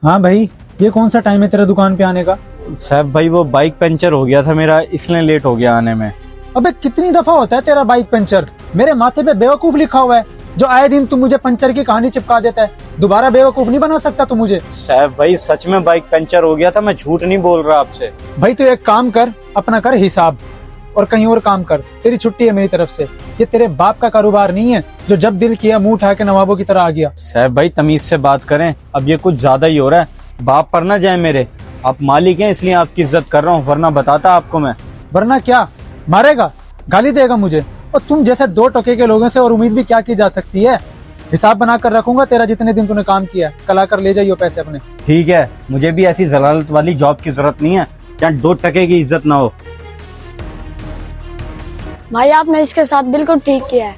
हाँ भाई, ये कौन सा टाइम है तेरा दुकान पे आने का? साहब भाई वो बाइक पंचर हो गया था मेरा, इसलिए लेट हो गया आने में। अबे कितनी दफा होता है तेरा बाइक पंचर? मेरे माथे पे बेवकूफ लिखा हुआ है जो आए दिन तू मुझे पंचर की कहानी चिपका देता है। दोबारा बेवकूफ नहीं बना सकता तू मुझे। साहब भाई सच में बाइक पंचर हो गया था, मैं झूठ नहीं बोल रहा आपसे। भाई तू एक काम कर, अपना कर हिसाब और कहीं और काम कर। तेरी छुट्टी है मेरी तरफ से। ये तेरे बाप का कारोबार नहीं है जो जब दिल किया मुंह उठा के नवाबों की तरह आ गया। साहब भाई तमीज से बात करें, अब ये कुछ ज्यादा ही हो रहा है। बाप पर ना जाए मेरे, आप मालिक हैं इसलिए आपकी इज्जत कर रहा हूँ, वरना बताता आपको मैं। वरना क्या? मारेगा, गाली देगा मुझे? और तुम जैसे दो टके के लोगों से और उम्मीद भी क्या की जा सकती है? हिसाब बना कर रखूंगा तेरा, जितने दिन तूने काम किया है। कल आकर ले जाइयो पैसे अपने। ठीक है, मुझे भी ऐसी जलालत वाली जॉब की जरूरत नहीं है जहाँ 2 टके की इज्जत ना हो। भाई आपने इसके साथ बिल्कुल ठीक किया है।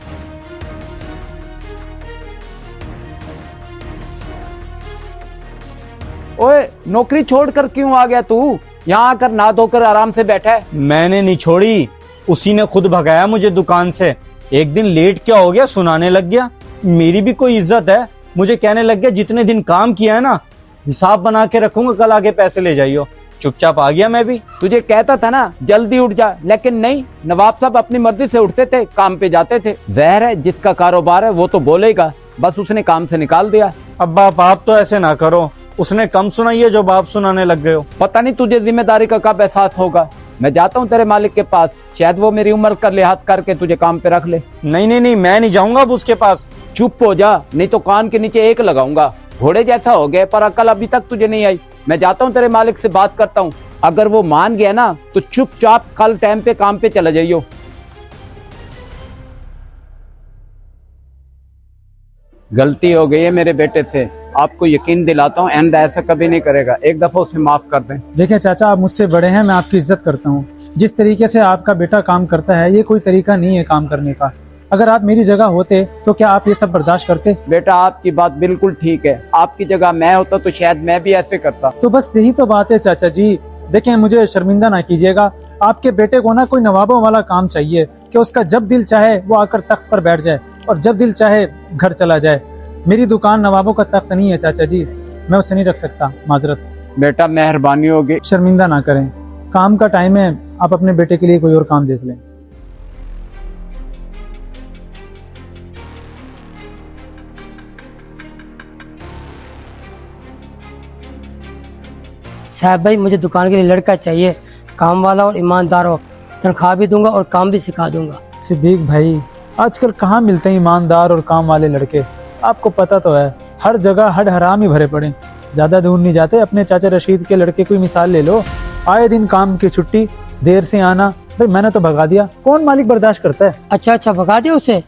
ओए नौकरी छोड़कर क्यों आ गया तू? यहाँ आकर नहा धोकर आराम से बैठा है। मैंने नहीं छोड़ी, उसी ने खुद भगाया मुझे दुकान से। एक दिन लेट क्या हो गया सुनाने लग गया। मेरी भी कोई इज्जत है, मुझे कहने लग गया जितने दिन काम किया है ना हिसाब बना के रखूंगा, कल आगे पैसे ले जाइयो। चुपचाप आ गया मैं भी। तुझे कहता था ना जल्दी उठ जा, लेकिन नहीं, नवाब साहब अपनी मर्जी से उठते थे, काम पे जाते थे। जहर है, जिसका कारोबार है वो तो बोलेगा, बस उसने काम से निकाल दिया। अब बाप तो ऐसे ना करो, उसने कम सुनाई है जो बाप सुनाने लग गए हो। पता नहीं तुझे जिम्मेदारी का कब एहसास होगा। मैं जाता हूँ तेरे मालिक के पास, शायद वो मेरी उम्र का लिहाज करके तुझे काम पे रख ले। नहीं नहीं नहीं, मैं नहीं जाऊंगा अब उसके पास। चुप हो जा, नहीं तो कान के नीचे एक लगाऊंगा। घोड़े जैसा हो गया पर अकल अभी तक तुझे नहीं आई। मैं जाता हूँ तेरे मालिक से बात करता हूँ, अगर वो मान गया ना तो चुपचाप कल टाइम पे काम पे चला जाइयो। गलती हो गई है मेरे बेटे से, आपको यकीन दिलाता हूँ आइंदा ऐसा कभी नहीं करेगा। एक दफा उसे माफ कर दें। देखिए चाचा, आप मुझसे बड़े हैं, मैं आपकी इज्जत करता हूँ। जिस तरीके से आपका बेटा काम करता है ये कोई तरीका नहीं है काम करने का। अगर आप मेरी जगह होते तो क्या आप ये सब बर्दाश्त करते? बेटा आपकी बात बिल्कुल ठीक है, आपकी जगह मैं होता तो शायद मैं भी ऐसे करता। तो बस यही तो बात है चाचा जी। देखें, मुझे शर्मिंदा ना कीजिएगा। आपके बेटे को ना कोई नवाबों वाला काम चाहिए कि उसका जब दिल चाहे वो आकर तख्त पर बैठ जाए और जब दिल चाहे घर चला जाए। मेरी दुकान नवाबों का तख्त नहीं है चाचा जी, मैं उसे नहीं रख सकता, माजरत। बेटा मेहरबानी होगी। शर्मिंदा ना करें, काम का टाइम है, आप अपने बेटे के लिए कोई और काम देख लें। साहब भाई मुझे दुकान के लिए लड़का चाहिए, काम वाला और ईमानदार हो। तनख्वाह भी दूंगा और काम भी सिखा दूंगा। सिद्दीक भाई, आजकल कहाँ मिलते हैं ईमानदार और काम वाले लड़के? आपको पता तो है हर जगह हड हराम ही भरे पड़े। ज्यादा दूर नहीं जाते, अपने चाचा रशीद के लड़के की मिसाल ले लो। आए दिन काम की छुट्टी, देर से आना। भाई मैंने तो भगा दिया, कौन मालिक बर्दाश्त करता है? अच्छा भगा दिया उसे?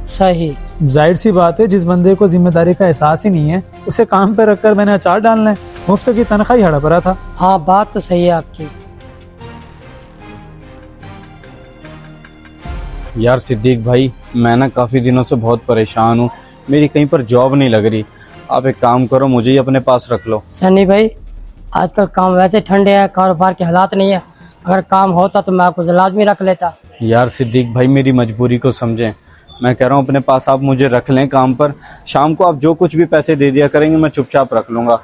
सही। जाहिर सी बात है, जिस बंदे को जिम्मेदारी का एहसास ही नहीं है उसे काम पे रखकर मैंने अचार डालना है। मुफ्त की तनख्वाह ही हड़ा पड़ा था। हाँ बात तो सही है आपकी। यार सिद्दीक भाई, मैं ना काफी दिनों से बहुत परेशान हूँ, मेरी कहीं पर जॉब नहीं लग रही। आप एक काम करो, मुझे ही अपने पास रख लो। सनी भाई आजकल काम वैसे ठंडे हैं, कारोबार के हालात नहीं है। अगर काम होता तो मैं आपको लाजमी रख लेता। यार सिद्दीक भाई मेरी मजबूरी को समझें, मैं कह रहा हूँ अपने पास आप मुझे रख लें काम पर। शाम को आप जो कुछ भी पैसे दे दिया करेंगे मैं चुपचाप रख लूंगा।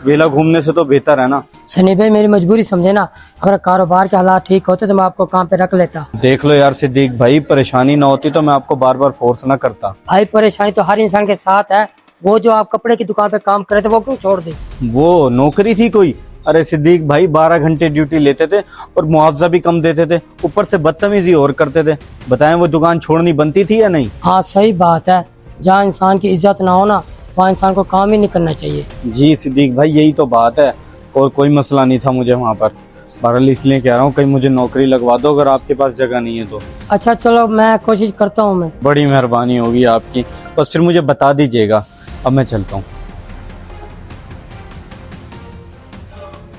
वेला घूमने से तो बेहतर है ना। सनी भाई मेरी मजबूरी समझे ना, अगर कारोबार के हालात ठीक होते तो मैं आपको काम पे रख लेता। देख लो यार सिद्दीक भाई, परेशानी ना होती तो मैं आपको बार बार फोर्स ना करता। भाई परेशानी तो हर इंसान के साथ है। वो जो आप कपड़े की दुकान पे काम करे थे वो क्यों छोड़ दी? वो नौकरी थी कोई? अरे सिद्दीक भाई 12 घंटे ड्यूटी लेते थे और मुआवजा भी कम देते थे, ऊपर से बदतमीजी और करते थे। बताएं वो दुकान छोड़नी बनती थी या नहीं? हाँ सही बात है, जहाँ इंसान की इज्जत ना हो ना वहाँ इंसान को काम ही नहीं करना चाहिए। जी सिद्दीक भाई यही तो बात है, और कोई मसला नहीं था मुझे वहाँ पर। बहरहाल इसलिए कह रहा हूँ कहीं मुझे नौकरी लगवा दो अगर आपके पास जगह नहीं है तो। अच्छा चलो मैं कोशिश करता हूँ। मैं बड़ी मेहरबानी होगी आपकी, बस फिर मुझे बता दीजिएगा। अब मैं चलता हूँ।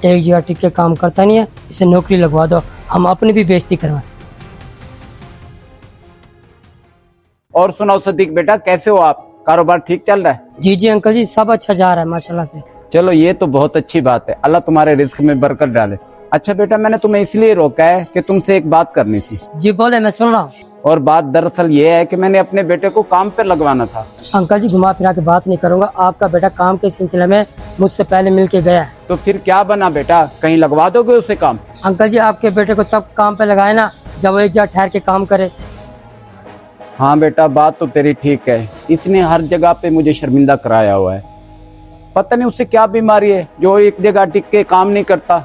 एक जगह टिक के काम करता नहीं है, इसे नौकरी लगवा दो, हम अपनी भी बेइज्जती करवाएं। और सुनाओ सदीक बेटा, कैसे हो आप? कारोबार ठीक चल रहा है? जी अंकल जी, सब अच्छा जा रहा है माशाल्लाह से। चलो ये तो बहुत अच्छी बात है, अल्लाह तुम्हारे रिस्क में बरकत डाले। अच्छा बेटा, मैंने तुम्हें इसलिए रोका है कि तुमसे एक बात करनी थी। जी बोले, मैं सुन रहा हूँ। और बात दरअसल ये है कि मैंने अपने बेटे को काम पर लगवाना था। अंकल जी घुमा फिरा के बात नहीं करूंगा, आपका बेटा काम के सिलसिले में मुझसे पहले मिल के गया है। तो फिर क्या बना बेटा, कहीं लगवा दोगे उसे काम? अंकल जी आपके बेटे को तब काम पे लगाए ना जब वो एक जगह ठहर के काम करे। हाँ बेटा, बात तो तेरी ठीक है, इसने हर जगह पे मुझे शर्मिंदा कराया हुआ है। पता नहीं उसे क्या बीमारी है जो एक जगह टिक के काम नहीं करता।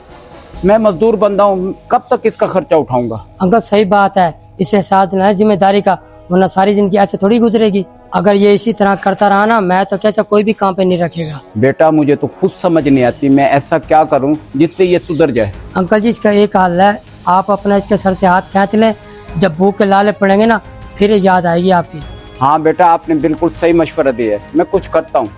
मैं मजदूर बंदा हूँ, कब तक इसका खर्चा उठाऊंगा? अंकल सही बात है, इसे साथ लेना है जिम्मेदारी का, वरना सारी जिंदगी ऐसे थोड़ी गुजरेगी। अगर ये इसी तरह करता रहा ना, मैं तो कैसा कोई भी काम पे नहीं रखेगा। बेटा मुझे तो खुद समझ नहीं आती मैं ऐसा क्या करूं जिससे ये सुधर जाए। अंकल जी इसका एक हाल है, आप अपना इसके सर से हाथ खींच लें, जब भूख के लाले पड़ेंगे ना फिर याद आएगी आपकी। हाँ बेटा, आपने बिल्कुल सही मशवरा दिया है, मैं कुछ करता हूँ।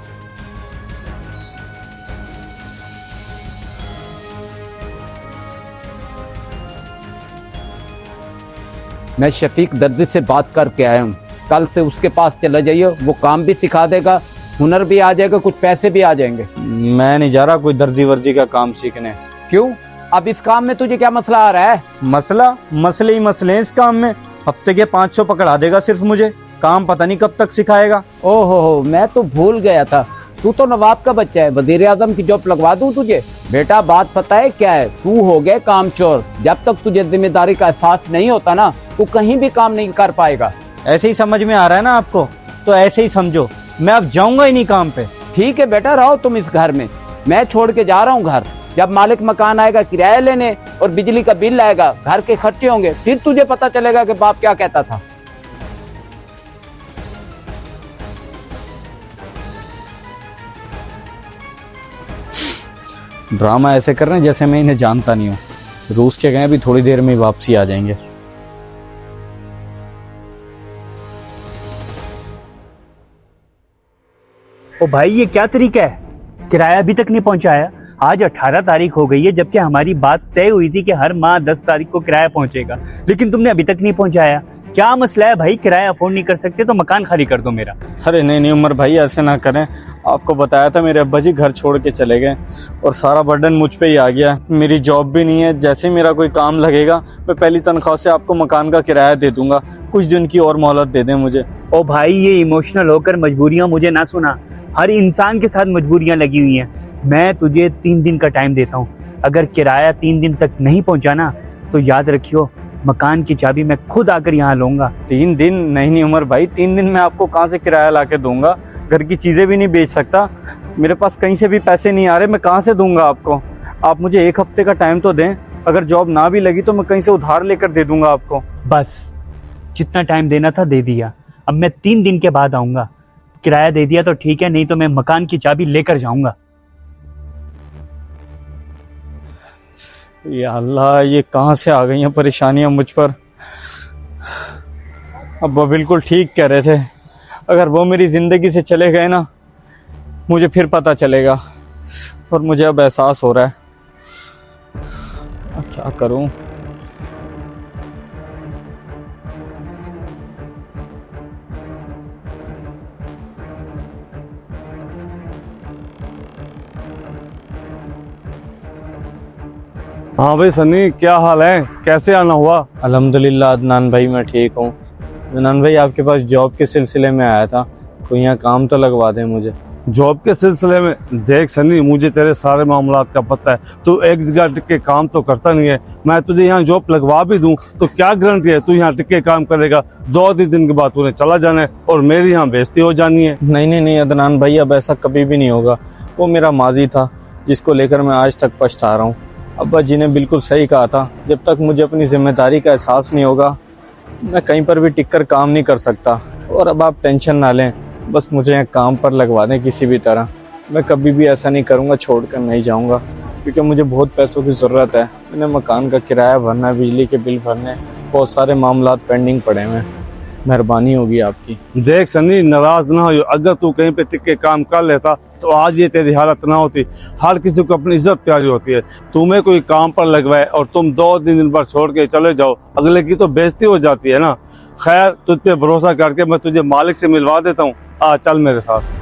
मैं शफीक दर्जी से बात करके आया हूँ, कल से उसके पास चला जाइए, वो काम भी सिखा देगा, हुनर भी आ जाएगा, कुछ पैसे भी आ जाएंगे। मैं नहीं जा रहा कोई दर्जी वर्जी का काम सीखने। क्यों? अब इस काम में तुझे क्या मसला आ रहा है? मसले ही मसले हैं इस काम में। हफ्ते के 500 पकड़ा देगा सिर्फ मुझे, काम पता नहीं कब तक सिखाएगा। ओहो, मैं तो भूल गया था, तू तो नवाब का बच्चा है, वजीर आजम की जॉब लगवा दूं तुझे? बेटा बात पता है क्या है, तू हो गया काम चोर। जब तक तुझे जिम्मेदारी का एहसास नहीं होता ना, तू कहीं भी काम नहीं कर पाएगा। ऐसे ही समझ में आ रहा है ना आपको, तो ऐसे ही समझो, मैं अब जाऊंगा ही नहीं काम पे। ठीक है बेटा, रहो तुम इस घर में, मैं छोड़ के जा रहा हूँ घर। जब मालिक मकान आएगा किराया लेने और बिजली का बिल आएगा, घर के खर्चे होंगे, फिर तुझे पता चलेगा कि बाप क्या कहता था। ड्रामा ऐसे कर रहे हैं जैसे मैं इन्हें जानता नहीं हूँ। रूस के गए, अभी थोड़ी देर में ही वापसी आ जाएंगे। ओ भाई ये क्या तरीका है, किराया अभी तक नहीं पहुंचाया। आज 18 तारीख हो गई है, जबकि हमारी बात तय हुई थी कि हर माह 10 तारीख को किराया पहुंचेगा, लेकिन तुमने अभी तक नहीं पहुंचाया। क्या मसला है भाई? किराया अफोर्ड नहीं कर सकते तो मकान खाली कर दो मेरा। अरे नहीं उमर भाई, ऐसे ना करें। आपको बताया था मेरे अब्बा जी घर छोड़ के चले गए और सारा बर्डन मुझ पे ही आ गया। मेरी जॉब भी नहीं है, जैसे ही मेरा कोई काम लगेगा मैं पहली तनख्वाह से आपको मकान का किराया दे दूंगा। कुछ दिन की और मोहलत दे दें मुझे। ओ भाई ये इमोशनल होकर मजबूरियां मुझे ना सुना, हर इंसान के साथ मजबूरियां लगी हुई हैं। मैं तुझे 3 दिन का टाइम देता हूँ, अगर किराया 3 दिन तक नहीं पहुंचा ना तो याद रखियो मकान की चाबी मैं खुद आकर यहाँ लूंगा। 3 दिन? नहीं उमर भाई, 3 दिन मैं आपको कहाँ से किराया ला के दूंगा? घर की चीजें भी नहीं बेच सकता, मेरे पास कहीं से भी पैसे नहीं आ रहे, मैं कहाँ से दूंगा आपको? आप मुझे 1 हफ्ते का टाइम तो दें, अगर जॉब ना भी लगी तो मैं कहीं से उधार लेकर दे दूंगा आपको। बस जितना टाइम देना था दे दिया, अब मैं 3 दिन के बाद आऊंगा। किराया दे दिया तो ठीक है, नहीं तो मैं मकान की चाबी लेकर जाऊंगा। या अल्लाह, ये कहाँ से आ गई हैं परेशानियां मुझ पर। अब वो बिल्कुल ठीक कह रहे थे, अगर वो मेरी जिंदगी से चले गए ना मुझे फिर पता चलेगा, और मुझे अब एहसास हो रहा है अब क्या करूं। हाँ भाई सन्नी, क्या हाल है, कैसे आना हुआ? अल्हम्दुलिल्लाह अदनान भाई, मैं ठीक हूँ। अदनान भाई आपके पास जॉब के सिलसिले में आया था, कोई यहाँ काम तो लगवा दे मुझे। जॉब के सिलसिले में? देख सन्नी, मुझे तेरे सारे मामलात का पता है, तू एक जगह टिक के काम तो करता नहीं है। मैं तुझे यहाँ जॉब लगवा भी दूं तो क्या गारंटी है तू यहाँ टिक के काम करेगा? 2-3 दिन के बाद तूने चला जाना है और मेरी यहाँ बेइज्जती हो जानी है। नहीं अदनान भाई, अब ऐसा कभी भी नहीं होगा। वो मेरा माजी था जिसको लेकर मैं आज तक पछता रहा हूँ। अब्बा जी ने बिल्कुल सही कहा था, जब तक मुझे अपनी जिम्मेदारी का एहसास नहीं होगा मैं कहीं पर भी टिककर काम नहीं कर सकता। और अब आप टेंशन ना लें, बस मुझे यहाँ काम पर लगवा दें किसी भी तरह। मैं कभी भी ऐसा नहीं करूँगा, छोड़कर नहीं जाऊँगा, क्योंकि मुझे बहुत पैसों की ज़रूरत है। मैंने मकान का किराया भरना है, बिजली के बिल भरने, बहुत सारे मामलात पेंडिंग पड़े हुए हैं। मेहरबानी होगी आपकी। देख सन्नी, नाराज ना हो, अगर तू कहीं पे टिक के काम कर लेता तो आज ये तेरी हालत ना होती। हर किसी को अपनी इज्जत प्यारी होती है। तुम्हें कोई काम पर लगवाए और तुम 2-3 दिन पर छोड़ के चले जाओ, अगले की तो बेइज्जती हो जाती है ना। खैर, तुझ पे भरोसा करके मैं तुझे मालिक से मिलवा देता हूँ, आ चल मेरे साथ।